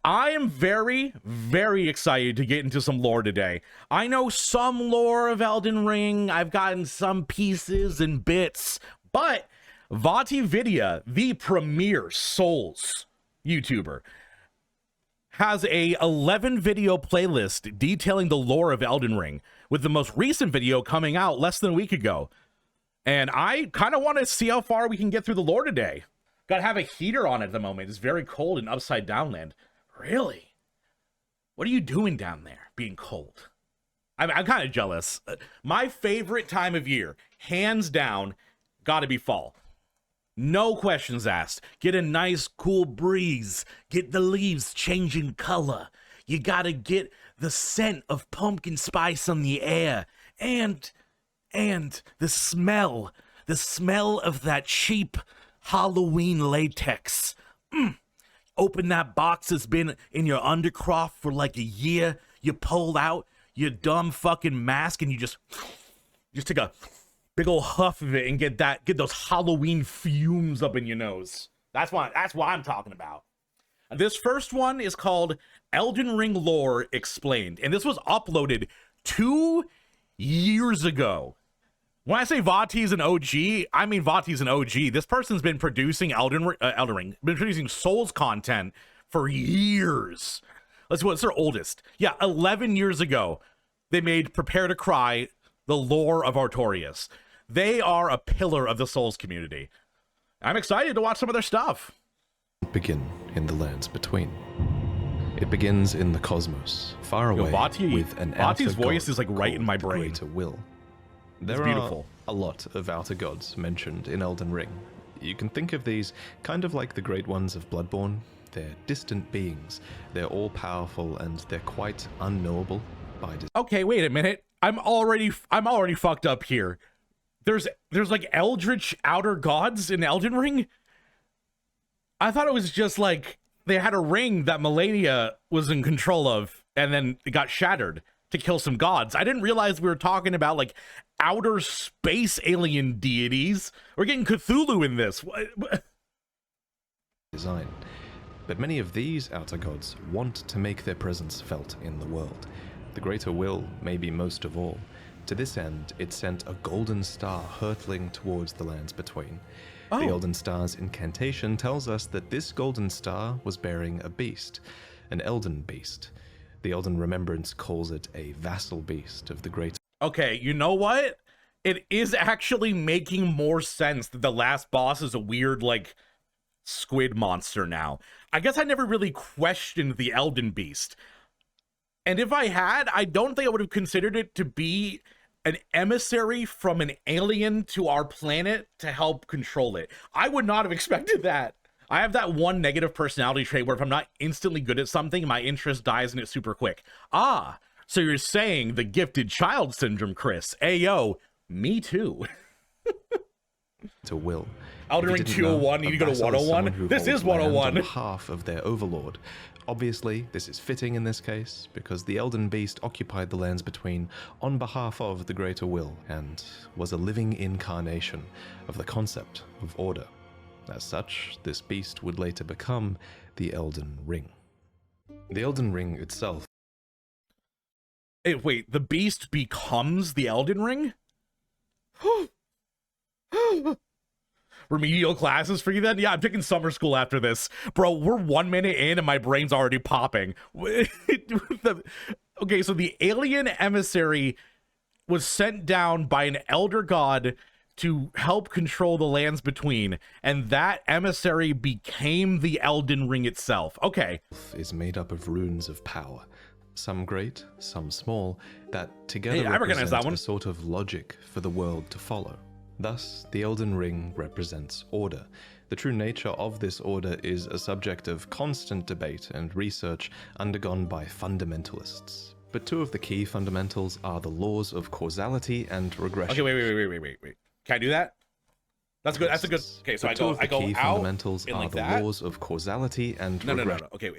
I am very, very excited to get into some lore today. I know some lore of Elden Ring. I've gotten some pieces and bits, but VaatiVidya, the premier Souls YouTuber, has a 11 video playlist detailing the lore of Elden Ring, with the most recent video coming out less than a week ago. And I kind of want to see how far we can get through the lore today. Gotta have a heater on at the moment. It's very cold in Upside Down Land. Really? What are you doing down there, being cold? I'm kind of jealous. My favorite time of year, hands down, gotta be fall. No questions asked. Get a nice cool breeze. Get the leaves changing color. You gotta get the scent of pumpkin spice on the air. And the smell of that cheap Halloween latex. Open that box that's been in your undercroft for like a year. You pull out your dumb fucking mask and you just take a big old huff of it and get those Halloween fumes up in your nose. That's what I'm talking about. This first one is called Elden Ring Lore Explained, and this was uploaded 2 years ago. When I say Vaati's an OG, I mean Vaati's an OG. This person's been producing Elden Ring, been producing Souls content for years. Let's see, what's their oldest? Yeah, 11 years ago, they made Prepare to Cry, the lore of Artorias. They are a pillar of the Souls community. I'm excited to watch some of their stuff. Begin in the lands between. It begins in the cosmos, far away, with an outer Vaati's voice god is like right in my called the brain. Greater Will. There It's beautiful. are a lot of outer gods mentioned in Elden Ring. You can think of these kind of like the great ones of Bloodborne. They're distant beings. They're all-powerful and they're quite unknowable by design. Okay, wait a minute. I'm already fucked up here. There's like eldritch outer gods in Elden Ring? I thought it was just like they had a ring that Melania was in control of and then it got shattered to kill some gods. I didn't realize we were talking about like outer space alien deities. We're getting Cthulhu in this. Design. But many of these outer gods want to make their presence felt in the world. The Greater Will, maybe most of all. To this end, it sent a golden star hurtling towards the lands between. The Elden Star's incantation tells us that this golden star was bearing a beast, an Elden beast. The Elden Remembrance calls it a vassal beast of the Greater. Okay, you know what? It is actually making more sense that the last boss is a weird, like, squid monster now. I guess I never really questioned the Elden beast. And if I had, I don't think I would have considered it to be an emissary from an alien to our planet to help control it. I would not have expected that. I have that one negative personality trait where if I'm not instantly good at something, my interest dies in it super quick. Ah, so you're saying the gifted child syndrome, Chris. Ayo, me too. To will. Elden Ring 201, need to go to 101? This is 101. On behalf of their overlord. Obviously, this is fitting in this case, because the Elden Beast occupied the lands between on behalf of the Greater Will, and was a living incarnation of the concept of order. As such, this beast would later become the Elden Ring. The Elden Ring itself... Hey, wait, the beast becomes the Elden Ring? Remedial classes for you then? Yeah, I'm taking summer school after this. Bro, we're 1 minute in and my brain's already popping. Okay, so the alien emissary was sent down by an elder god to help control the lands between, and that emissary became the Elden Ring itself. Okay. Is made up of runes of power. Some great, some small, that together I recognize that one. a sort of logic for the world to follow. Thus, the Elden Ring represents order. The true nature of this order is a subject of constant debate and research undergone by fundamentalists. But two of the key fundamentals are the laws of causality and regression. Okay, wait. Can I do that? That's good. That's a good. Okay, so I go key out fundamentals and are like the that. laws of causality and regression. No. Okay,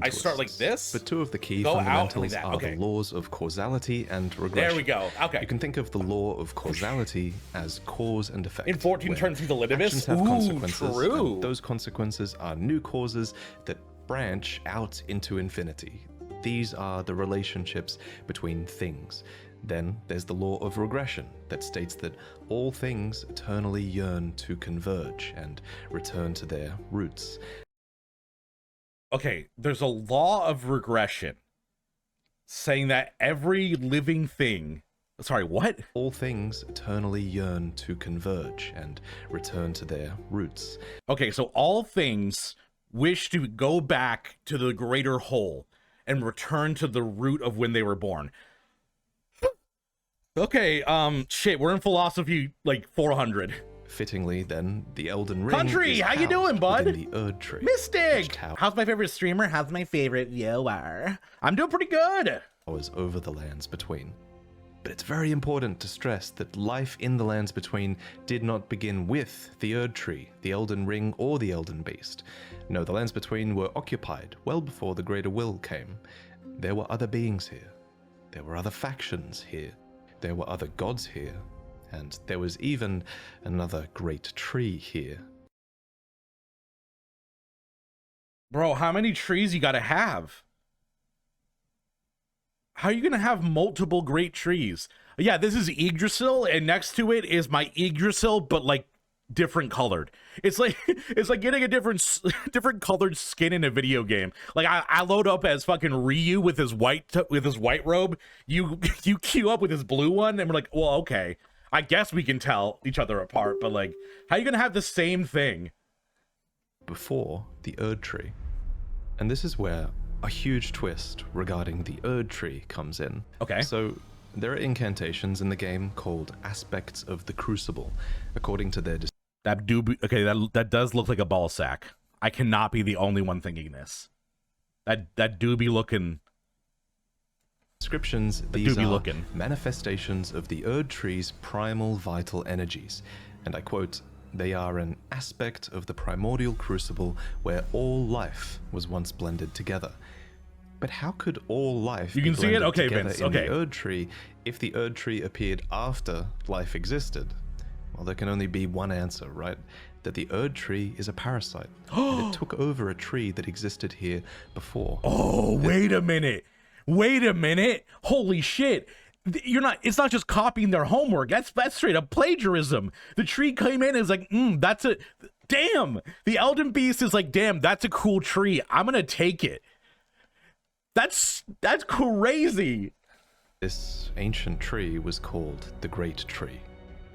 I start like this. But two of the key go fundamentals out, are okay. the laws of causality and regression. There we go. Okay. You can think of the law of causality as cause and effect. In 14 turns through the Litivus. Actions have consequences, true. and those consequences are new causes that branch out into infinity. These are the relationships between things. Then there's the law of regression that states that all things eternally yearn to converge and return to their roots. Okay, there's a law of regression saying that every living thing... Sorry, what? All things eternally yearn to converge and return to their roots. Okay, so all things wish to go back to the greater whole and return to the root of when they were born. Okay, shit, we're in philosophy like 400. Fittingly, then, the Elden Ring Country, is how you doing, bud? within the Erd Tree. Mystic! How's my favorite streamer? How's my favorite viewer? I'm doing pretty good. Was over the lands between. But it's very important to stress that life in the lands between did not begin with the Erd Tree, the Elden Ring, or the Elden Beast. No, the lands between were occupied well before the Greater Will came. There were other beings here. There were other factions here. There were other gods here. And there was even another great tree here. Bro, how many trees you gotta have? How are you gonna have multiple great trees? Yeah, this is Yggdrasil, and next to it is my Yggdrasil, but like different colored. It's like getting a different colored skin in a video game. Like I load up as fucking Ryu with his white robe. You queue up with his blue one, and we're like, well, okay, I guess we can tell each other apart. But like, how are you gonna have the same thing before the Erd Tree? And this is where a huge twist regarding the Erd Tree comes in. Okay. So there are incantations in the game called aspects of the Crucible, according to their... that does look like a ball sack. I cannot be the only one thinking this. That do be looking... descriptions. These are manifestations of the Erd Tree's primal vital energies. And I quote, "They are an aspect of the primordial crucible where all life was once blended together." But how could all life you can see it? Okay, together Vince. in Okay. the Erd Tree if the Erd Tree appeared after life existed? Well, there can only be one answer, right? That the Erd Tree is a parasite. And it took over a tree that existed here before. Oh, wait a minute. Wait a minute. Holy shit. It's not just copying their homework. That's straight up plagiarism. The tree came in and is like, that's a... Damn. The Elden Beast is like, damn, that's a cool tree. I'm gonna take it. That's crazy. This ancient tree was called the Great Tree.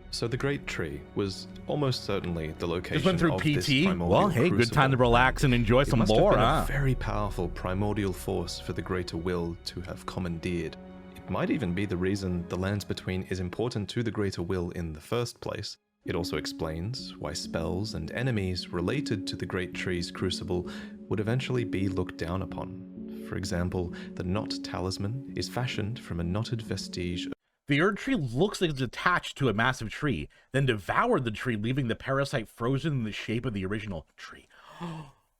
So the Great Tree was almost certainly the location just went through of PT. This primordial Well, hey, crucible. good time to relax and enjoy some must have lore, been huh? a very powerful primordial force for the Greater Will to have commandeered. It might even be the reason the lands between is important to the Greater Will in the first place. It also explains why spells and enemies related to the Great Tree's crucible would eventually be looked down upon. For example, the knot talisman is fashioned from a knotted vestige. The Erd Tree looks like it's attached to a massive tree, then devoured the tree, leaving the parasite frozen in the shape of the original tree.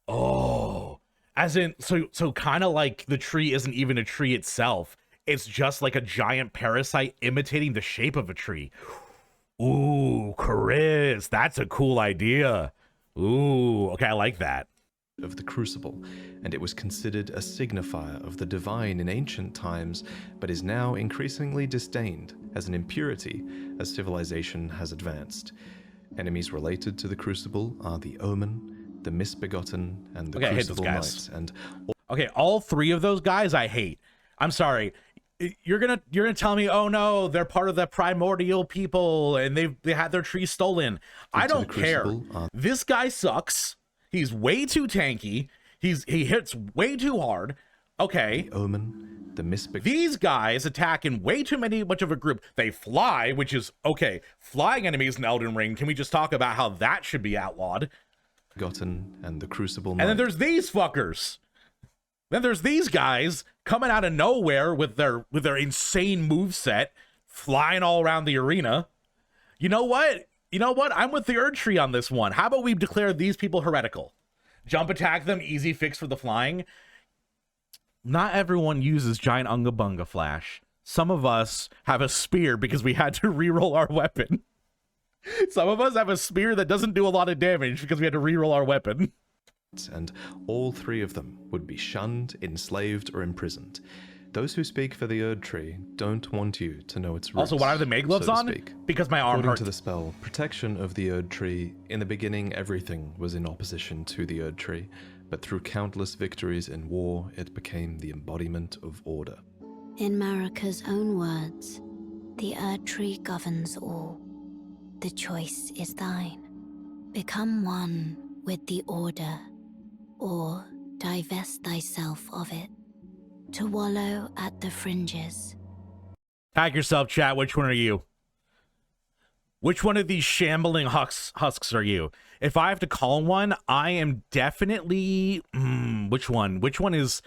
Oh, as in, so kind of like the tree isn't even a tree itself. It's just like a giant parasite imitating the shape of a tree. Ooh, Chris, that's a cool idea. Ooh, okay, I like that. Of the crucible, and it was considered a signifier of the divine in ancient times, but is now increasingly disdained as an impurity as civilization has advanced. Enemies related to the crucible are the Omen, the Misbegotten, and the Crucible Knights. And okay, all three of those guys I hate. I'm sorry. You're gonna tell me, oh no, they're part of the primordial people and they had their tree stolen. I don't care. This guy sucks. He's way too tanky. He hits way too hard. Okay. The Omen, the Misbegotten. These guys attack in way too much of a group. They fly, which is okay. Flying enemies in Elden Ring. Can we just talk about how that should be outlawed? Gotten and the Crucible Knight. And then there's these fuckers. Then there's these guys coming out of nowhere with their insane moveset, flying all around the arena. You know what? I'm with the Erd Tree on this one. How about we declare these people heretical? Jump attack them, easy fix for the flying. Not everyone uses giant Unga Bunga flash. Some of us have a spear because we had to reroll our weapon. Some of us have a spear that doesn't do a lot of damage because we had to reroll our weapon. and all three of them would be shunned, enslaved, or imprisoned. Those who speak for the Erd Tree don't want you to know its roots. Also, why are the May gloves so to on? speak. Because my arm According hurt. to the spell, protection of the Erd Tree, in the beginning everything was in opposition to the Erd Tree, but through countless victories in war, it became the embodiment of order. In Marika's own words, the Erd Tree governs all. The choice is thine. Become one with the Order, or divest thyself of it, to wallow at the fringes. Pack yourself, chat. Which one are you? Which one of these shambling husks are you? If I have to call one, I am definitely... which one? Which one is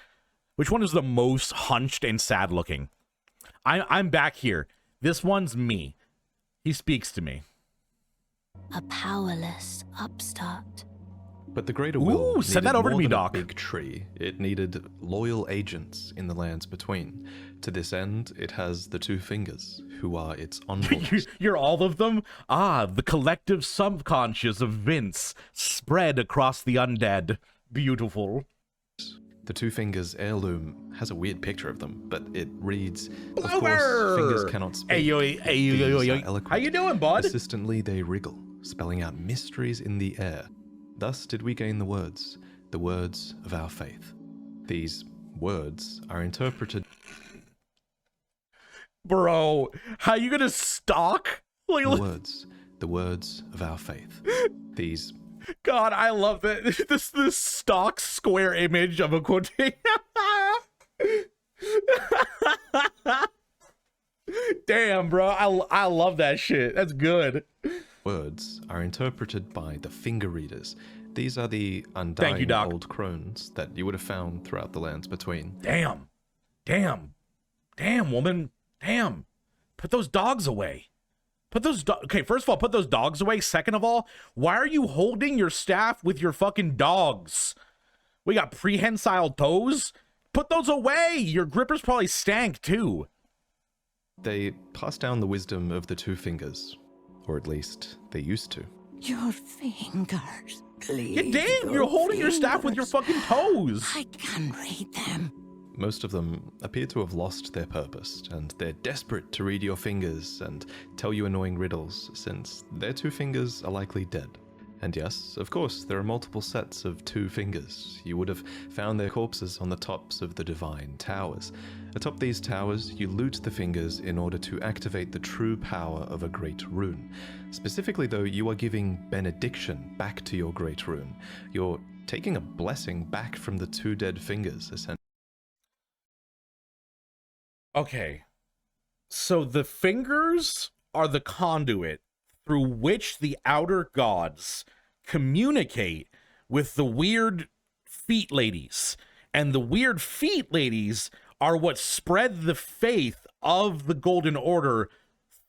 the most hunched and sad looking? I'm back here. This one's me. He speaks to me. A powerless upstart. But the Greater Will send that over to me, than Doc. A big tree. It needed loyal agents in the lands between. To this end, it has the two fingers, who are its envoys. You're all of them? Ah, the collective subconscious of Vince spread across the undead. Beautiful. The two fingers heirloom has a weird picture of them, but it reads, of Over! course, fingers cannot speak. Hey, yo, How you doing, bud? Persistently they wriggle, spelling out mysteries in the air. Thus did we gain the words of our faith. These words are interpreted... Bro, how you gonna stalk? Like, the words of our faith. These... God, I love that. This stock square image of a quotation. Damn, bro. I love that shit. That's good. Words are interpreted by the finger readers. These are the undying old crones that you would have found throughout the lands between. Damn, woman. Damn. Put those dogs away. Okay, first of all, put those dogs away. Second of all, why are you holding your staff with your fucking dogs? We got prehensile toes. Put those away. Your grippers probably stank too. They pass down the wisdom of the two fingers, or at least they used to. Your fingers, please. Yeah, damn, you're holding your staff with your fucking toes. I can read them. Most of them appear to have lost their purpose, and they're desperate to read your fingers and tell you annoying riddles, since their two fingers are likely dead. And yes, of course, there are multiple sets of two fingers. You would have found their corpses on the tops of the divine towers. Atop these towers, you loot the fingers in order to activate the true power of a great rune. Specifically though, you are giving benediction back to your great rune. You're taking a blessing back from the two dead fingers, essentially. Okay, so the fingers are the conduit through which the outer gods communicate with the weird feet ladies. And the weird feet ladies are what spread the faith of the Golden Order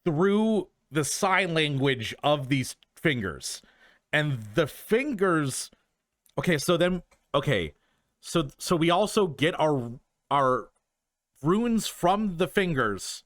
through the sign language of these fingers. And the fingers... Okay, so then... Okay, so we also get our runes from the fingers.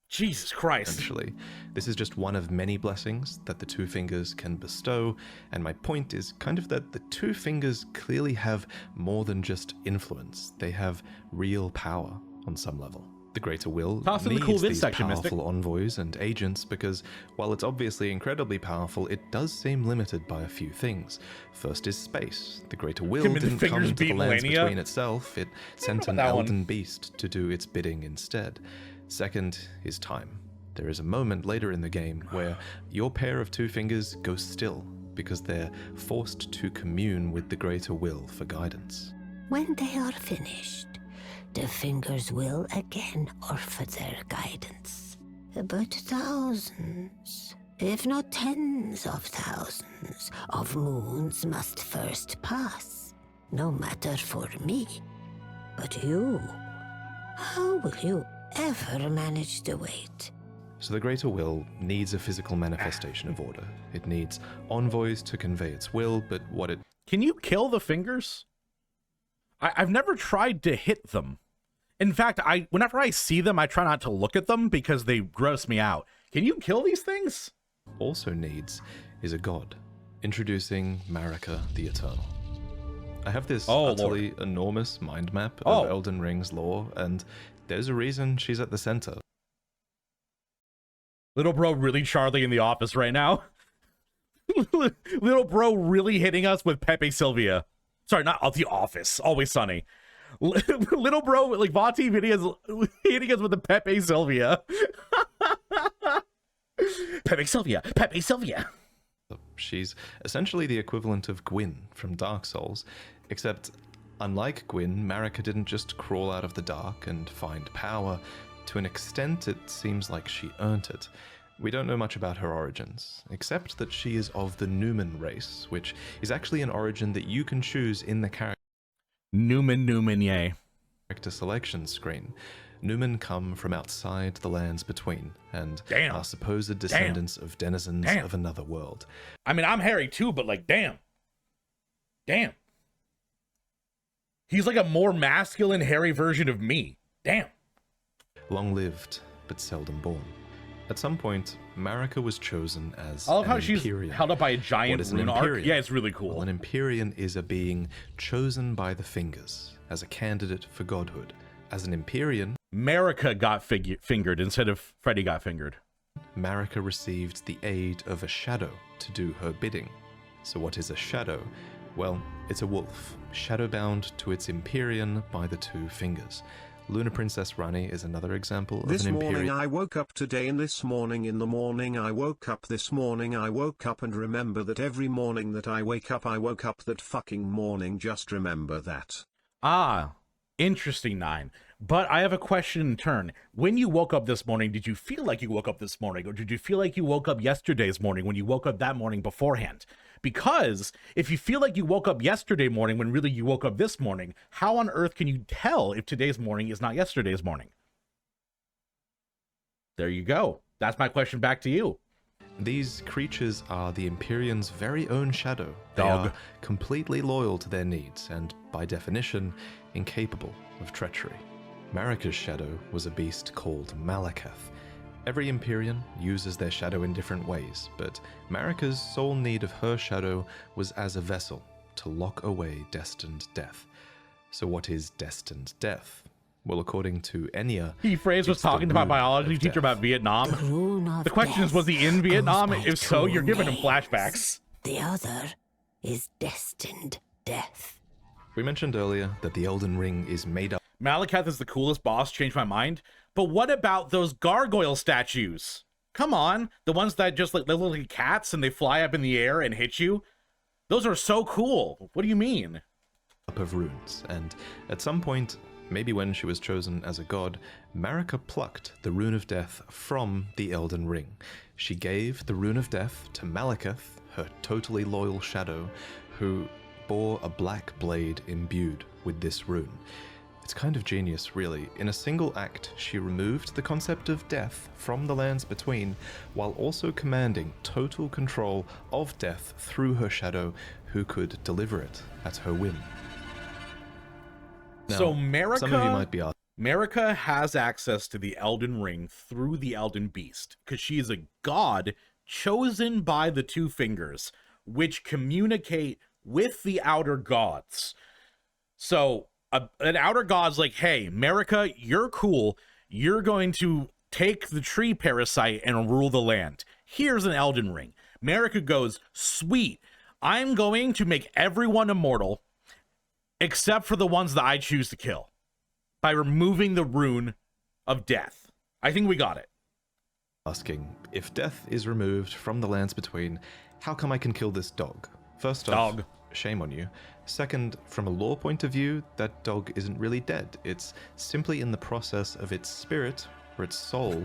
Jesus Christ. Essentially, this is just one of many blessings that the two fingers can bestow, and my point is kind of that the two fingers clearly have more than just influence. They have real power on some level. The Greater Will needs these powerful envoys and agents because, while it's obviously incredibly powerful, it does seem limited by a few things. First is space. The Greater Will didn't come into the lands between itself. It sent an Elden beast to do its bidding instead. Second is time. There is a moment later in the game where your pair of two fingers go still because they're forced to commune with the Greater Will for guidance. When they are finished, the fingers will again offer their guidance. But thousands, if not tens of thousands, of moons must first pass. No matter for me. But you, how will you ever manage to wait? So the Greater Will needs a physical manifestation of order. It needs envoys to convey its will, but what it... Can you kill the fingers? I've never tried to hit them. In fact, whenever I see them, I try not to look at them because they gross me out. Can you kill these things? Also needs is a god. Introducing Marika the Eternal. I have this Oh, utterly enormous mind map of Elden Ring's lore, and there's a reason she's at the center. Little bro really Charlie in the office right now. Little bro really hitting us with Pepe Sylvia. Sorry, not the office. Always Sunny. Little bro, like Vati videos hitting us with the Pepe Sylvia. Pepe Sylvia. Pepe Sylvia. She's essentially the equivalent of Gwyn from Dark Souls, except unlike Gwyn, Marika didn't just crawl out of the dark and find power. To an extent, it seems like she earned it. We don't know much about her origins, except that she is of the Newman race, which is actually an origin that you can choose in the character Newman, selection screen. Newman come from outside the lands between, and are supposed descendants of denizens of another world. I mean, I'm hairy too, but like, damn. He's like a more masculine, hairy version of me. Damn. Long-lived, but seldom born. At some point, Marika was chosen as I love how Empyrean. she's held up by a giant rune arc. Yeah, it's really cool. Well, an Empyrean is a being chosen by the Fingers as a candidate for godhood. As an Empyrean, Marika got fingered instead of Freddy got fingered. Marika received the aid of a shadow to do her bidding. So what is a shadow? Well, it's a wolf, shadowbound to its Empyrean by the two fingers. Luna Princess Rani is another example of an Empyrean. This morning I woke up today, and this morning in the morning I woke up, this morning I woke up, and remember that every morning that I wake up I woke up that fucking morning, just remember that. Ah, interesting, Nine. But I have a question in turn. When you woke up this morning, did you feel like you woke up this morning? Or did you feel like you woke up yesterday's morning when you woke up that morning beforehand? Because if you feel like you woke up yesterday morning when really you woke up this morning, how on earth can you tell if today's morning is not yesterday's morning? There you go. That's my question back to you. These creatures are the Empyrean's very own shadow. They Dog. are completely loyal to their needs and, by definition, incapable of treachery. Marika's shadow was a beast called Malakath. Every Empyrean uses their shadow in different ways, but Marika's sole need of her shadow was as a vessel to lock away destined death. So what is destined death? Well, according to Enya, Phrase was it's the talking to my rune biology of teacher death. about Vietnam. Rune of The question is, death was he in Vietnam? goes by If so, two you're giving him names. flashbacks. The other is destined death. We mentioned earlier that the Elden Ring is made up Malakath is the coolest boss, changed my mind. But what about those gargoyle statues? Come on, the ones that just like, they look like cats and they fly up in the air and hit you? Those are so cool. What do you mean? of runes, and at some point, maybe when she was chosen as a god, Marika plucked the Rune of Death from the Elden Ring. She gave the Rune of Death to Malakath, her totally loyal shadow, who bore a black blade imbued with this rune. It's kind of genius, really. In a single act, she removed the concept of death from the lands between, while also commanding total control of death through her shadow, who could deliver it at her whim. Now, So some of you might be asking, Marika has access to the Elden Ring through the Elden Beast, because she is a god chosen by the Two Fingers, which communicate with the outer gods. So an outer god's like, hey, Marika, you're cool. You're going to take the tree parasite and rule the land. Here's an Elden Ring. Marika goes, sweet. I'm going to make everyone immortal except for the ones that I choose to kill by removing the rune of death. I think we got it. if death is removed from the lands between, how come I can kill this dog? First off, Dog. shame on you. Second, from a lore point of view, that dog isn't really dead. It's simply in the process of its spirit, or its soul,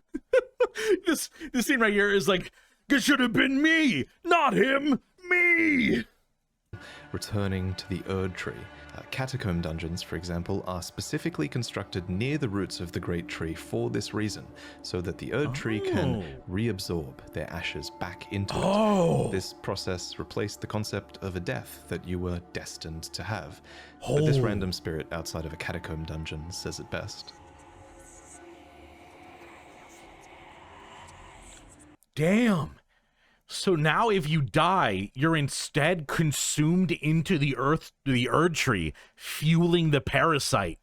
This scene right here is like, it should have been me, not him, me. returning to the Erd Tree. Catacomb dungeons, for example, are specifically constructed near the roots of the Great Tree for this reason, so that the Erd Tree can reabsorb their ashes back into it. This process replaced the concept of a death that you were destined to have. But this random spirit outside of a catacomb dungeon says it best. Damn. So now if you die, you're instead consumed into the Erd tree, fueling the parasite.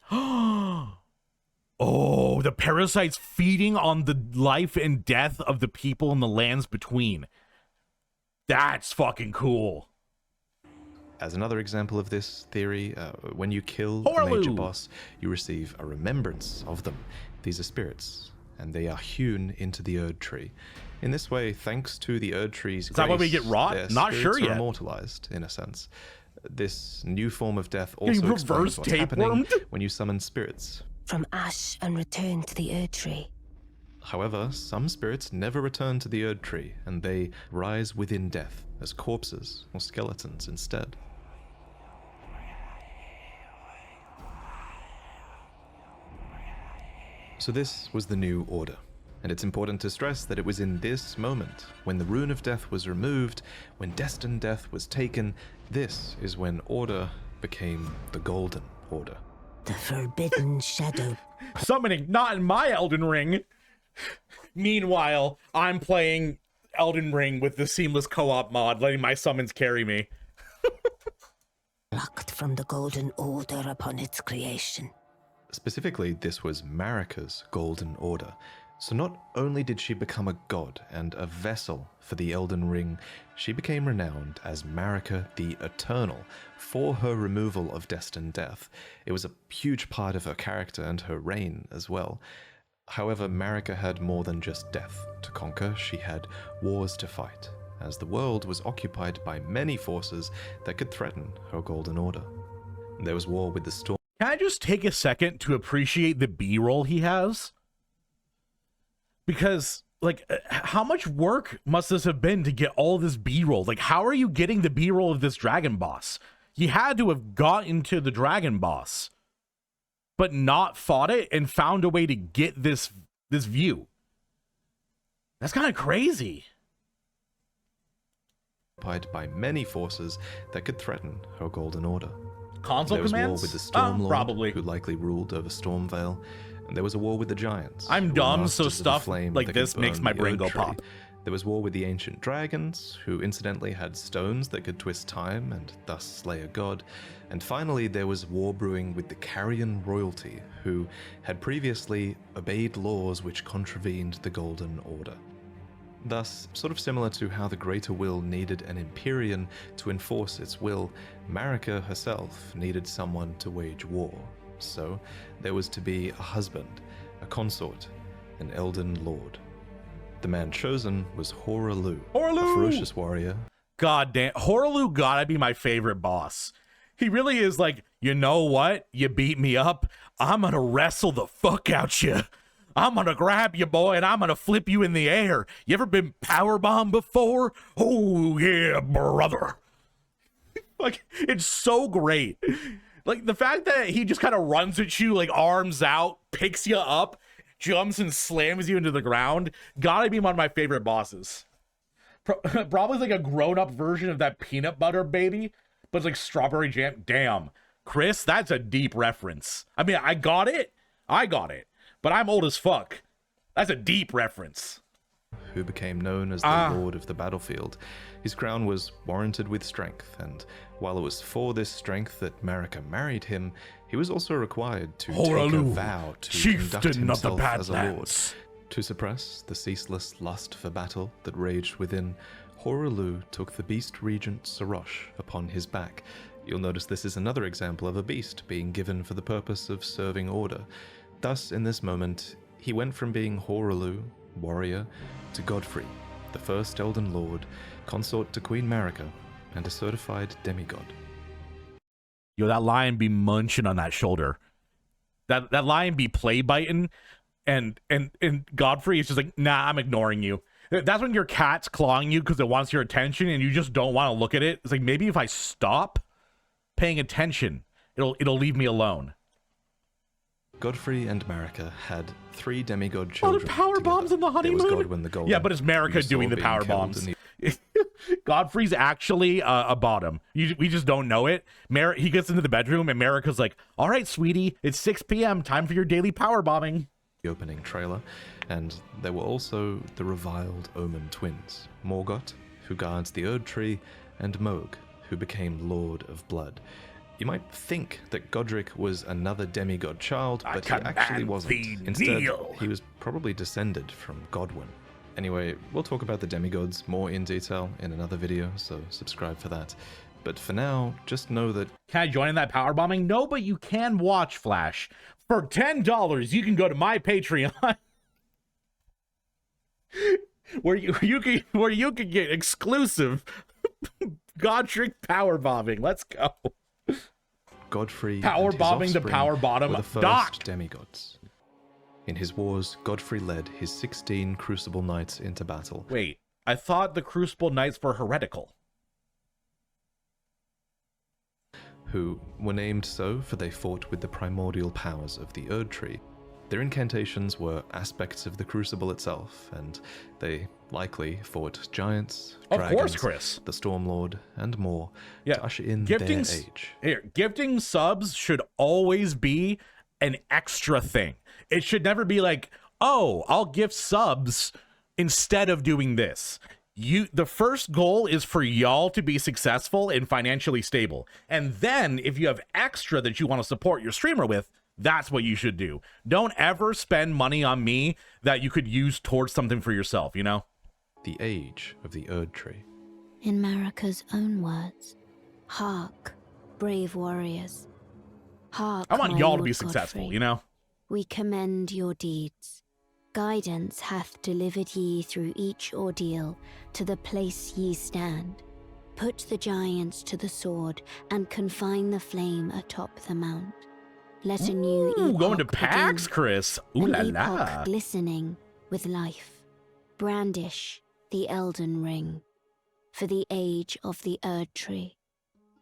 Oh, the parasite's feeding on the life and death of the people in the lands between. That's fucking cool. As another example of this theory, when you kill a Horlu. major boss, you receive a remembrance of them. These are spirits, and they are hewn into the Erd tree. In this way, thanks to the Erd tree's Is that why we get rot? their Not spirits sure are yet. immortalized, in a sense. This new form of death You also reverse explains what's happening tapewormed? when you summon spirits. From ash and return to the Erd tree. However, some spirits never return to the Erd tree, and they rise within death as corpses or skeletons instead. So this was the new order, and it's important to stress that it was in this moment, when the rune of death was removed, when destined death was taken, this is when order became the golden order. The forbidden shadow. Summoning, not in my Elden Ring. Meanwhile, I'm playing Elden Ring with the seamless co-op mod, letting my summons carry me. Plucked from the golden order upon its creation. Specifically, this was Marika's golden order. So not only did she become a god and a vessel for the Elden Ring, she became renowned as Marika the Eternal for her removal of destined death. It was a huge part of her character and her reign as well. However, Marika had more than just death to conquer. She had wars to fight, as the world was occupied by many forces that could threaten her golden order. There was war with the Storm. Can I just take a second to appreciate the B-roll he has? Because, like, how much work must this have been to get all this B-roll? Like, how are you getting the B-roll of this dragon boss? You had to have got into the dragon boss, but not fought it and found a way to get this view. That's kind of crazy. Occupied by many forces that could threaten her golden order. Console There was war commands? with the Storm Lord, Probably. who likely ruled over Stormvale, and there was a war with the giants. I'm who were dumb, masters so of the stuff flame like that could this makes burn my the brain Erd go tree. pop. There was war with the ancient dragons, who incidentally had stones that could twist time and thus slay a god. And finally, there was war brewing with the Carrion royalty, who had previously obeyed laws which contravened the Golden Order. Thus, sort of similar to how the Greater Will needed an Empyrean to enforce its will, Marika herself needed someone to wage war. So, there was to be a husband, a consort, an Elden Lord. The man chosen was Horlu, Horlu! a ferocious warrior. God damn, Horlu gotta be my favorite boss. He really is like, you know what? You beat me up. I'm gonna wrestle the fuck out you. I'm gonna grab you, boy, and I'm gonna flip you in the air. You ever been powerbombed before? Oh, yeah, brother. Like, it's so great. Like, the fact that he just kind of runs at you, like, arms out, picks you up, jumps and slams you into the ground, gotta be one of my favorite bosses. Probably like a grown-up version of that peanut butter baby, but it's like strawberry jam. Damn, Chris, that's a deep reference. I mean, I got it, but I'm old as fuck. That's a deep reference. Who became known as the Lord of the Battlefield. His crown was warranted with strength, and while it was for this strength that Marika married him, he was also required to take a Horlu, vow to conduct chieftain of the himself as a lord. Badlands. To suppress the ceaseless lust for battle that raged within, Horlu took the beast regent Sarosh upon his back. You'll notice this is another example of a beast being given for the purpose of serving order. Thus, in this moment, he went from being Horlu, warrior, to Godfrey, the first Elden Lord, consort to Queen Marika, and a certified demigod. Yo, that lion be munching on that shoulder. That lion be play biting, and Godfrey is just like, nah, I'm ignoring you. That's when your cat's clawing you because it wants your attention, and you just don't want to look at it. It's like, maybe if I stop paying attention, it'll leave me alone. Godfrey and Marika had 3 demigod Oh, children. the power bombs together. on the There was honeymoon. Godwyn the Golden, Yeah, but it's who Marika you saw doing the being power killed bombs. in the Godfrey's actually a bottom. We just don't know it. He gets into the bedroom and Marika's like, all right, sweetie, it's 6 p.m. Time for your daily power bombing. opening trailer, and there were also the reviled Omen twins, Morgoth who guards the Erd Tree, and Moog, who became Lord of Blood. You might think that Godric was another demigod child, but he actually wasn't. Instead, he was probably descended from Godwyn. Anyway, we'll talk about the demigods more in detail in another video, so subscribe for that. But for now, just know that... Can I join in that power bombing? No, but you can watch Flash. For $10, you can go to my Patreon. where you can get exclusive Godric power bombing. Let's go. Godfrey power and his bombing the offspring power bottom were the first docked. demigods. In his wars, Godfrey led his 16 Crucible Knights into battle. Wait, I thought the Crucible Knights were heretical. Who were named so for they fought with the primordial powers of the Erd Tree. Their incantations were aspects of the Crucible itself, and they likely fought giants, dragons, Of course, Chris. the Stormlord, and more to usher in gifting, their age. Here, gifting subs should always be an extra thing. It should never be like, oh, I'll gift subs instead of doing this. The first goal is for y'all to be successful and financially stable. And then if you have extra that you want to support your streamer with, that's what you should do. Don't ever spend money on me that you could use towards something for yourself, you know? The age of the Erd Tree. In Marika's own words, hark, brave warriors. Hark, I want my y'all to Lord be successful, Godfrey. you know? We commend your deeds. Guidance hath delivered ye through each ordeal to the place ye stand. Put the giants to the sword and confine the flame atop the mount. Let a new Ooh, epoch going to PAX, begin. Chris. Ooh la An la. epoch glistening with life. Brandish the Elden Ring for the age of the Erd Tree.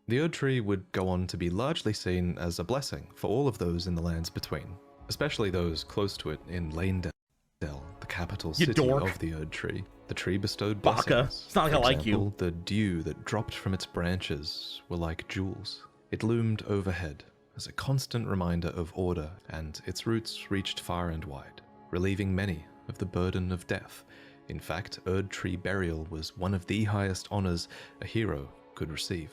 The Erd Tree would go on to be largely seen as a blessing for all of those in the lands between, especially those close to it in Lanedale, the capital You city dork. of the Erd Tree. The tree bestowed Baka. blessings. It's not like For I like you. example, the dew that dropped from its branches were like jewels. It loomed overhead as a constant reminder of order, and its roots reached far and wide, relieving many of the burden of death. In fact, Erd Tree burial was one of the highest honors a hero could receive.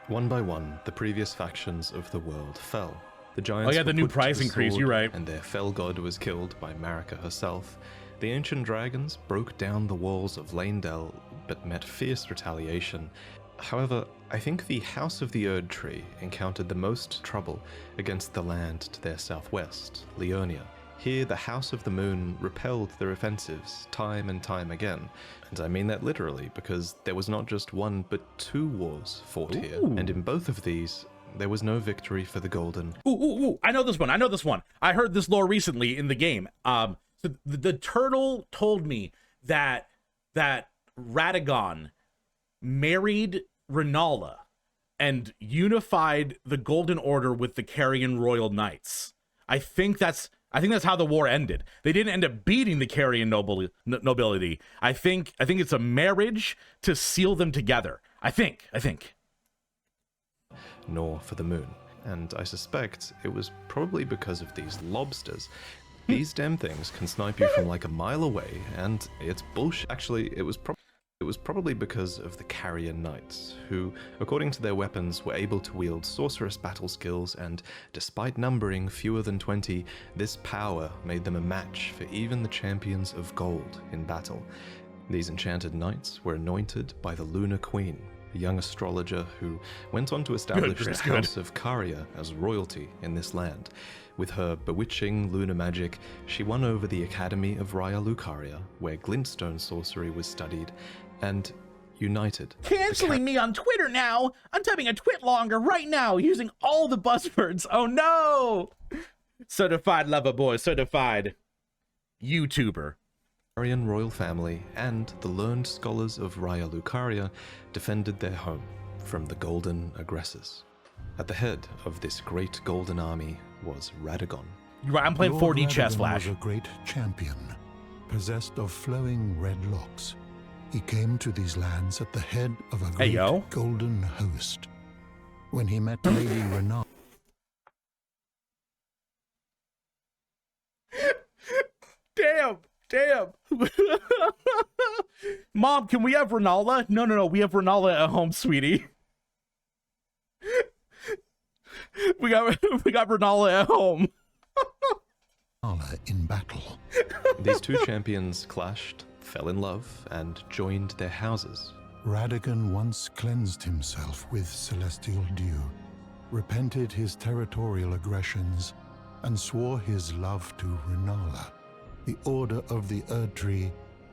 One by one, the previous factions of the world fell. The giants the were new put to price the increase, sword, you're right. and their fell god was killed by Marika herself. The ancient dragons broke down the walls of Lanedale, but met fierce retaliation. However, I think the House of the Erd Tree encountered the most trouble against the land to their southwest, Leonia. Here, the House of the Moon repelled their offensives time and time again. And I mean that literally, because there was not just one, but two wars fought here. And in both of these, there was no victory for the Golden. Ooh, I know this one. I heard this lore recently in the game. So the turtle told me that Radagon married Renala and unified the Golden Order with the Carrion Royal Knights. I think that's how the war ended. They didn't end up beating the Carrion nobility. I think it's a marriage to seal them together. I think. Nor for the moon. And I suspect it was probably because of these lobsters. These damn things can snipe you from like a mile away, and it's bullshit. Actually, it was probably because of the Carrion Knights, who, according to their weapons, were able to wield sorcerous battle skills, and despite numbering fewer than 20, this power made them a match for even the champions of gold in battle. These enchanted knights were anointed by the Lunar Queen, a young astrologer who went on to establish the House of Caria as royalty in this land. With her bewitching lunar magic, she won over the Academy of Raya Lucaria, where glintstone sorcery was studied, and united. Canceling me on Twitter now. I'm typing a twit longer right now using all the buzzwords. Oh no! Certified lover boy, certified YouTuber. Carian royal family and the learned scholars of Raya Lucaria defended their home from the golden aggressors. At the head of this great golden army was Radagon. You're right, I'm playing Lord 4D chess, Radagon Flash. was a great champion, possessed of flowing red locks. He came to these lands at the head of a great golden host. When he met Lady Renala, Damn. Mom, can we have Renala? No, we have Renala at home, sweetie. we got Renala at home. In battle. These two champions clashed, fell in love, and joined their houses. Radagon once cleansed himself with celestial dew, repented his territorial aggressions, and swore his love to Renala. The order of the Erdtree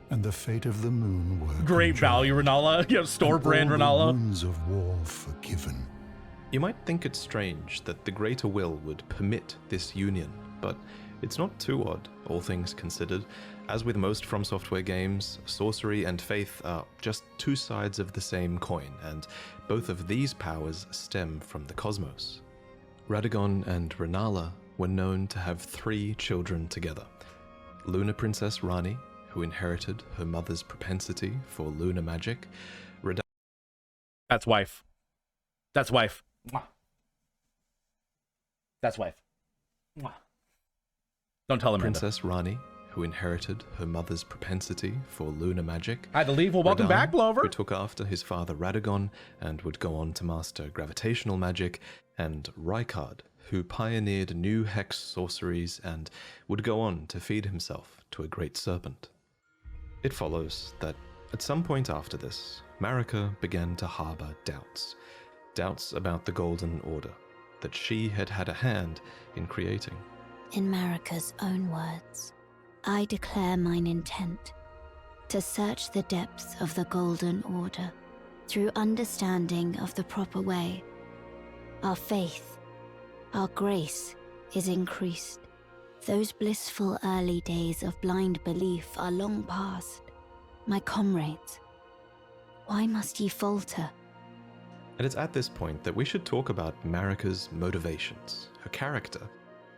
and the fate of the moon were great conjoined, value, Renala. You have store brand all Renala. the wounds of war forgiven. You might think it strange that the Greater Will would permit this union, but it's not too odd, all things considered. As with most From Software games, sorcery and faith are just two sides of the same coin, and both of these powers stem from the cosmos. Radagon and Renala were known to have 3 children together. Lunar Princess Rani, who inherited her mother's propensity for lunar magic. That's wife. That's wife. Mwah. That's wife. Mwah. Don't tell him. Princess Rani, who inherited her mother's propensity for lunar magic. I had to leave. Well, welcome back, Blover. Who took after his father Radagon and would go on to master gravitational magic, and Rykard, who pioneered new hex sorceries and would go on to feed himself to a great serpent. It follows that at some point after this, Marika began to harbor doubts. Doubts about the Golden Order, that she had had a hand in creating. In Marika's own words, I declare mine intent to search the depths of the Golden Order through understanding of the proper way. Our faith, our grace is increased. Those blissful early days of blind belief are long past. My comrades, why must ye falter? And it's at this point that we should talk about Marika's motivations, her character.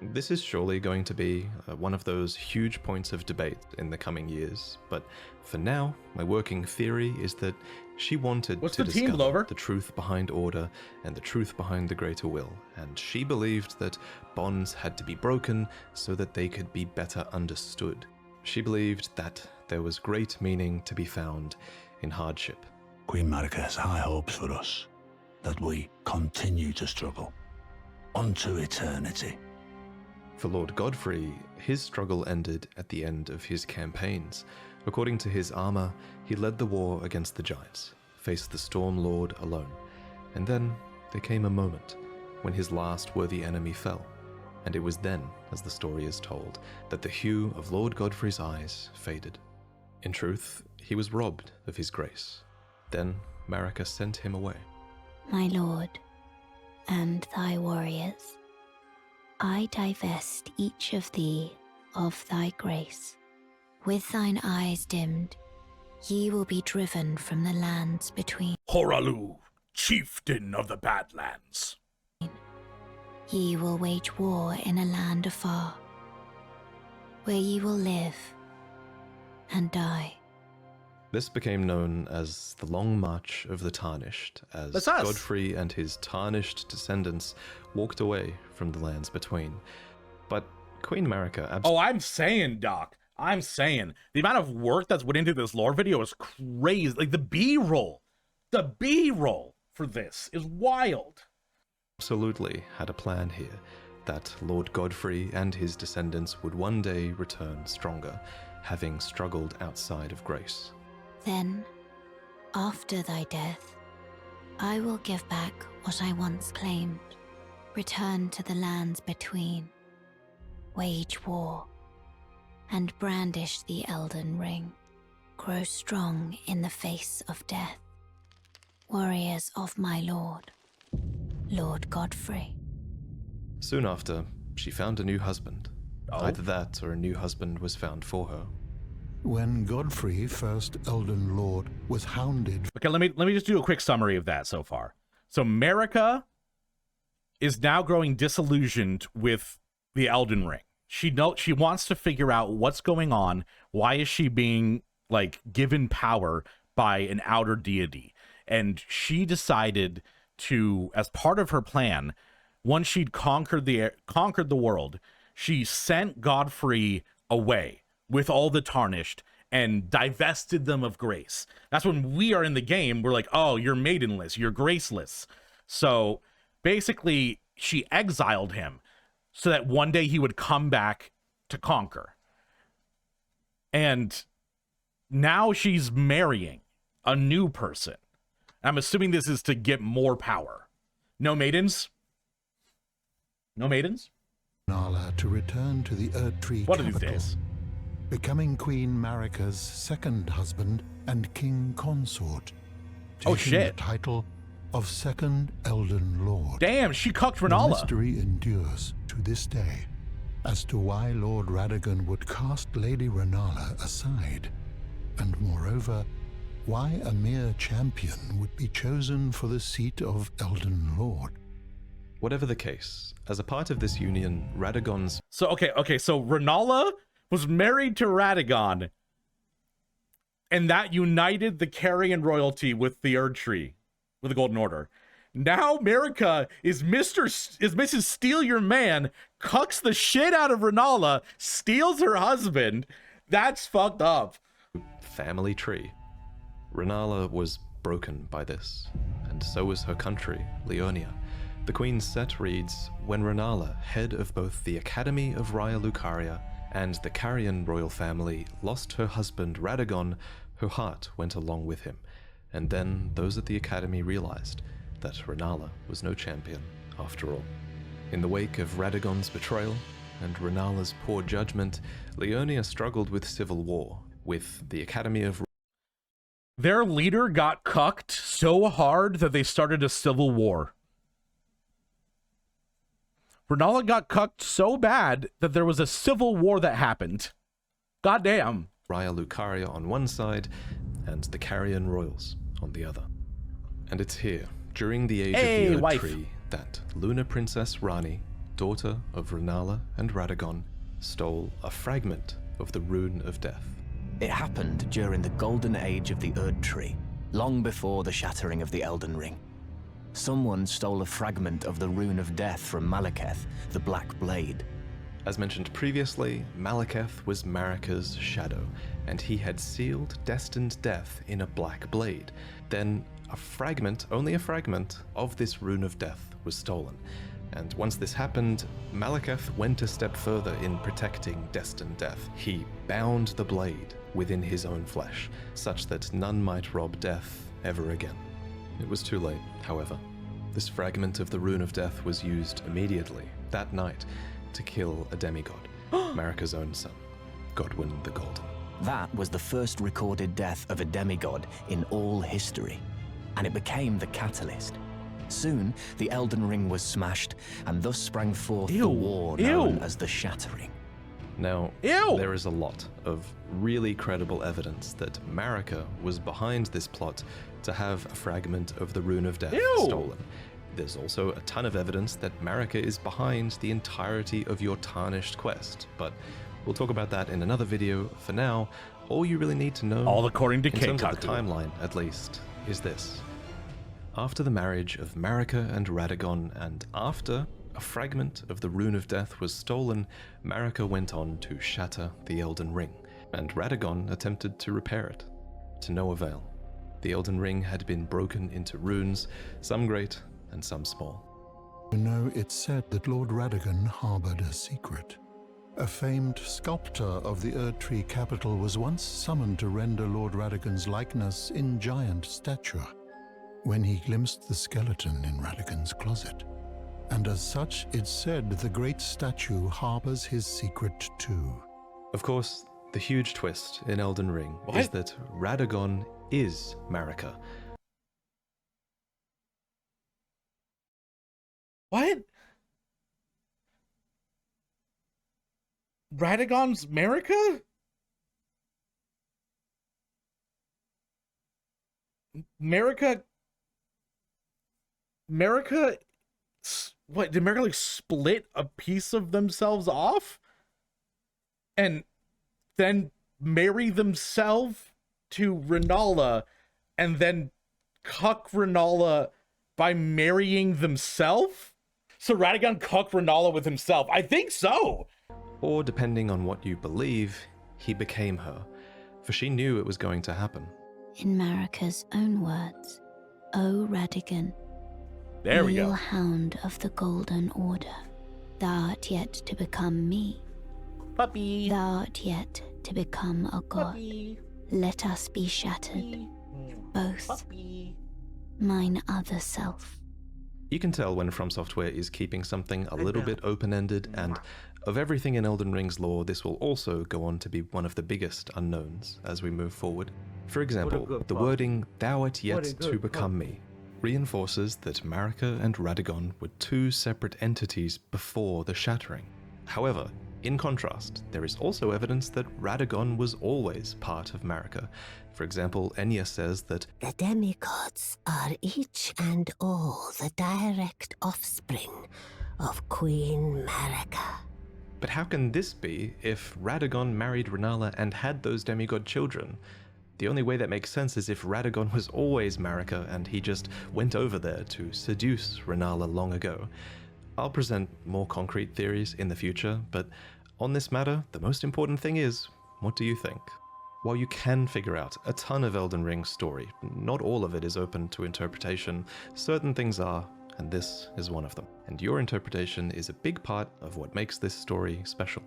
This is surely going to be one of those huge points of debate in the coming years, but for now, my working theory is that she wanted to discover the truth behind order and the truth behind the greater will, and she believed that bonds had to be broken so that they could be better understood. She believed that there was great meaning to be found in hardship. Queen Marika has high hopes for us, that we continue to struggle unto eternity. For Lord Godfrey, his struggle ended at the end of his campaigns. According to his armor, he led the war against the giants, faced the Storm Lord alone, and then there came a moment when his last worthy enemy fell, and it was then, as the story is told, that the hue of Lord Godfrey's eyes faded. In truth, he was robbed of his grace. Then Marika sent him away. My lord, and thy warriors, I divest each of thee of thy grace. With thine eyes dimmed, ye will be driven from the lands between. Horalu, chieftain of the Badlands. Ye will wage war in a land afar, where ye will live and die. This became known as the Long March of the Tarnished, as Godfrey and his tarnished descendants walked away from the lands between. But Queen Marika... Oh, I'm saying, Doc. I'm saying. The amount of work that's went into this lore video is crazy. Like, the B-roll for this is wild. Absolutely had a plan here, that Lord Godfrey and his descendants would one day return stronger, having struggled outside of grace. Then, after thy death, I will give back what I once claimed, return to the lands between, wage war, and brandish the Elden Ring, grow strong in the face of death. Warriors of my lord, Lord Godfrey. Soon after, she found a new husband. Either that or a new husband was found for her. When Godfrey, first Elden Lord, was hounded... Okay, let me just do a quick summary of that so far. So Marika is now growing disillusioned with the Elden Ring. She wants to figure out what's going on. Why is she being, like, given power by an outer deity? And she decided to, as part of her plan, once she'd conquered the world, she sent Godfrey away with all the Tarnished and divested them of grace. That's when we are in the game, we're like, oh, you're maidenless, you're graceless. So basically, she exiled him so that one day he would come back to conquer. And now she's marrying a new person. I'm assuming this is to get more power. No maidens? No maidens? Nala to return to the Erdtree One of capital, these days. becoming Queen Marika's second husband and king consort, Oh, taking shit. the title of Second Elden Lord. Damn, she cucked The Renala. mystery endures to this day as to why Lord Radagon would cast Lady Renala aside, and moreover, why a mere champion would be chosen for the seat of Elden Lord. Whatever the case, as a part of this union, Radagon's So, okay, so Renala was married to Radagon, and that united the Carrion royalty with the Erdtree, with the Golden Order. Now Marika is Mrs. Steal Your Man, cucks the shit out of Renala, steals her husband. That's fucked up. family tree. Renala was broken by this, and so was her country, Leonia. The Queen's set reads, when Renala, head of both the Academy of Raya Lucaria and the Carrion royal family, lost her husband Radagon, her heart went along with him. And then those at the Academy realized that Renala was no champion after all. In the wake of Radagon's betrayal and Renala's poor judgment, Leonia struggled with civil war, with the Academy of Their leader got cucked so hard that they started a civil war. Renala got cucked so bad that there was a civil war that happened. Goddamn. Raya Lucaria on one side and the Carrion royals on the other. And it's here, during the age of the wife. Erdtree, that Luna Princess Rani, daughter of Renala and Radagon, stole a fragment of the Rune of Death. It happened during the golden age of the Erdtree, long before the shattering of the Elden Ring. Someone stole a fragment of the Rune of Death from Malekith, the Black Blade. As mentioned previously, Malekith was Marika's shadow, and he had sealed destined death in a black blade. Then a fragment, only a fragment, of this Rune of Death was stolen. And once this happened, Malekith went a step further in protecting destined death. He bound the blade within his own flesh, such that none might rob death ever again. It was too late, however. This fragment of the Rune of Death was used immediately, that night, to kill a demigod, Marika's own son, Godwyn the Golden. That was the first recorded death of a demigod in all history, and it became the catalyst. Soon, the Elden Ring was smashed, and thus sprang forth the war known as the Shattering. Now, there is a lot of really credible evidence that Marika was behind this plot to have a fragment of the Rune of Death stolen. There's also a ton of evidence that Marika is behind the entirety of your tarnished quest, but we'll talk about that in another video. For now, all you really need to know, All according to in terms of the Keikaku. timeline at least, is this. After the marriage of Marika and Radagon, and after a fragment of the Rune of Death was stolen, Marika went on to shatter the Elden Ring, and Radagon attempted to repair it, to no avail. The Elden Ring had been broken into runes, some great and some small. You know, it's said that Lord Radagon harbored a secret. A famed sculptor of the Erdtree capital was once summoned to render Lord Radagon's likeness in giant stature, when he glimpsed the skeleton in Radagon's closet. And as such, it's said the great statue harbors his secret too. Of course, the huge twist in Elden Ring is that Radagon is Marika. What? Radagon's Marika? Marika? What, did Marika like split a piece of themselves off? And then marry themselves to Renala and then cuck Renala by marrying themselves? So Radagon cucked Renala with himself. I think so. Or depending on what you believe, he became her. for she knew it was going to happen. In Marika's own words, O Radigan, There we loyal go. hound of the Golden Order, thou art yet to become me. Puppy. Thou art yet to become a god. Puppy. Let us be shattered, both. Puppy. Mine other self. You can tell when From Software is keeping something a little bit open-ended, and of everything in Elden Ring's lore, this will also go on to be one of the biggest unknowns as we move forward. For example, the wording, thou art yet to become me, reinforces that Marika and Radagon were two separate entities before the shattering. However, in contrast, there is also evidence that Radagon was always part of Marika. For example, Enya says that The demigods are each and all the direct offspring of Queen Marika. But how can this be if Radagon married Renala and had those demigod children? The only way that makes sense is if Radagon was always Marika and he just went over there to seduce Renala long ago. I'll present more concrete theories in the future, but on this matter, the most important thing is, what do you think? While you can figure out a ton of Elden Ring's story, not all of it is open to interpretation. Certain things are, and this is one of them. And your interpretation is a big part of what makes this story special.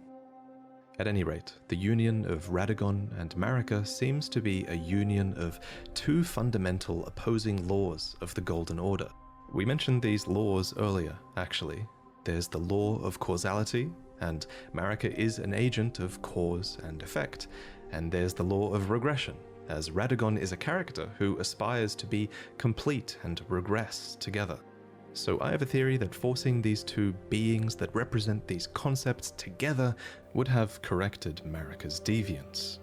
At any rate, the union of Radagon and Marika seems to be a union of two fundamental opposing laws of the Golden Order. We mentioned these laws earlier, actually. There's the law of causality, and Marika is an agent of cause and effect. And there's the law of regression, as Radagon is a character who aspires to be complete and regress together. So I have a theory that forcing these two beings that represent these concepts together would have corrected Marika's deviance.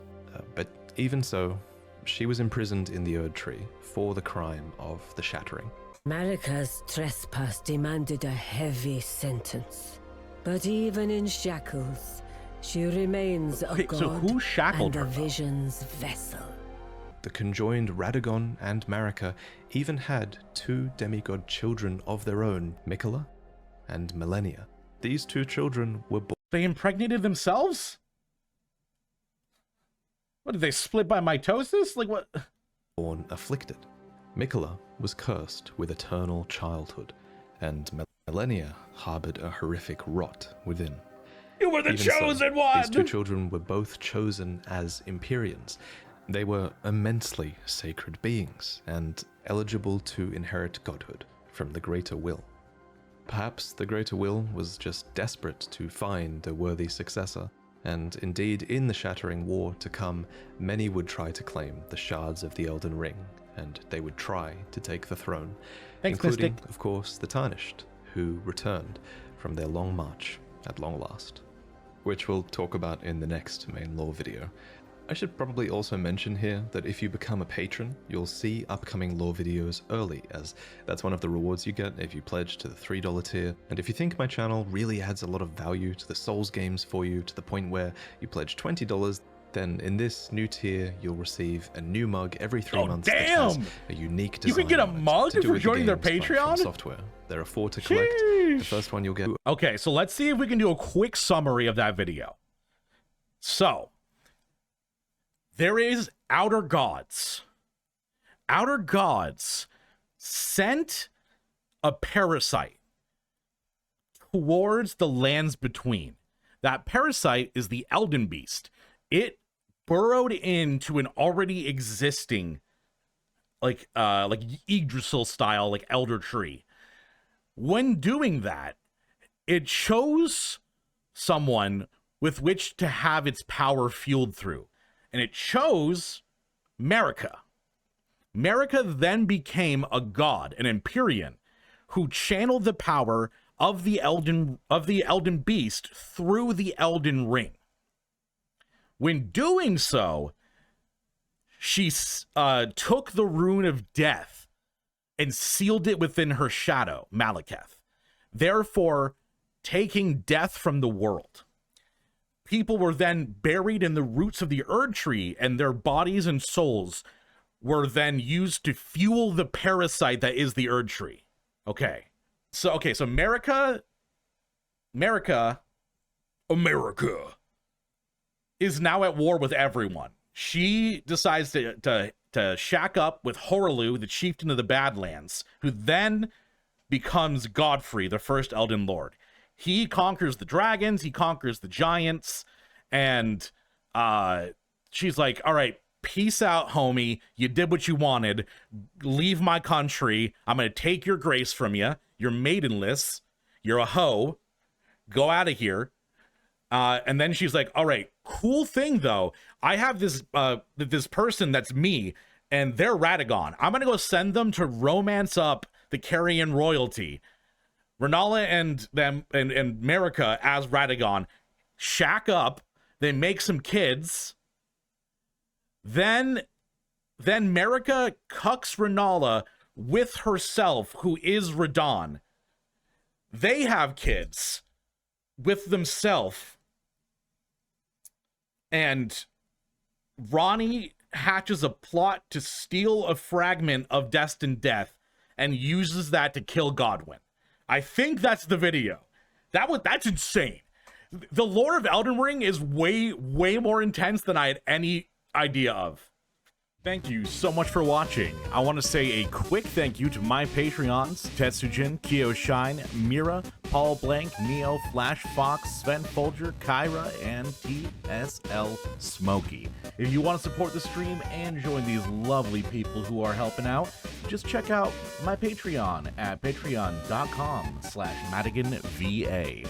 But even so, she was imprisoned in the Erd Tree for the crime of the Shattering. Marika's trespass demanded a heavy sentence. But even in shackles, she remains a god so who shackled and a her, though? vision's vessel. The conjoined Radagon and Marika even had two demigod children of their own, Mikola and Millennia. These two children were They impregnated themselves? What, did they split by mitosis? Like what? born afflicted. Mikola was cursed with eternal childhood, and Millennia harbored a horrific rot within. You were the Even so, chosen one! These two children were both chosen as Empyreans. They were immensely sacred beings, and eligible to inherit godhood from the Greater Will. Perhaps the Greater Will was just desperate to find a worthy successor, and indeed in the Shattering War to come, many would try to claim the shards of the Elden Ring, and they would try to take the throne, Thanks, including, Mystic. of course, the Tarnished, who returned from their long march at long last, which we'll talk about in the next main lore video. I should probably also mention here that if you become a patron, you'll see upcoming lore videos early, as that's one of the rewards you get if you pledge to the $3 tier. And if you think my channel really adds a lot of value to the Souls games for you to the point where you pledge $20, then in this new tier, you'll receive a new mug every 3 months that has damn! a unique You design. can get a on it mug to do for with the joining their games from Patreon? Software. There are 4 to collect. Sheesh. The first one you'll get. Okay, so let's see if we can do a quick summary of that video. So, there is Outer Gods. Outer Gods sent a parasite towards the lands between. That parasite is the Elden Beast. It burrowed into an already existing, like Yggdrasil style, like elder tree. When doing that, it chose someone with which to have its power fueled through. And it chose Marika. Marika then became a god, an Empyrean, who channeled the power of the Elden Beast through the Elden Ring. When doing so, she took the rune of death and sealed it within her shadow, Malekith, therefore taking death from the world. People were then buried in the roots of the Erd Tree, and their bodies and souls were then used to fuel the parasite that is the Erd Tree. Okay, so Marika is now at war with everyone. she decides to shack up with Horlu, the chieftain of the Badlands, who then becomes Godfrey, the first Elden Lord. He conquers the dragons, he conquers the giants, and she's like, all right, peace out, homie. You did what you wanted. Leave my country. I'm going to take your grace from you. You're maidenless. You're a hoe. Go out of here. And then she's like, all right, cool thing, though. I have this this person that's me, and they're Radagon. I'm going to go send them to romance up the Carrion royalty. Renala and them and Marika as Radagon shack up. They make some kids. Then Marika cucks Renala with herself, who is Radon. They have kids with themselves. And Ronnie hatches a plot to steal a fragment of Destined Death and uses that to kill Godwyn. I think that's the video. That's insane. The lore of Elden Ring is way more intense than I had any idea of. Thank you so much for watching. I want to say a quick thank you to my Patreons, Tetsujin, Kyo Shine, Mira, Paul Blank, Neo, Flash Fox, Sven Folger, Kyra, and TSL Smokey. If you want to support the stream and join these lovely people who are helping out, just check out my Patreon at patreon.com/MadiganVA.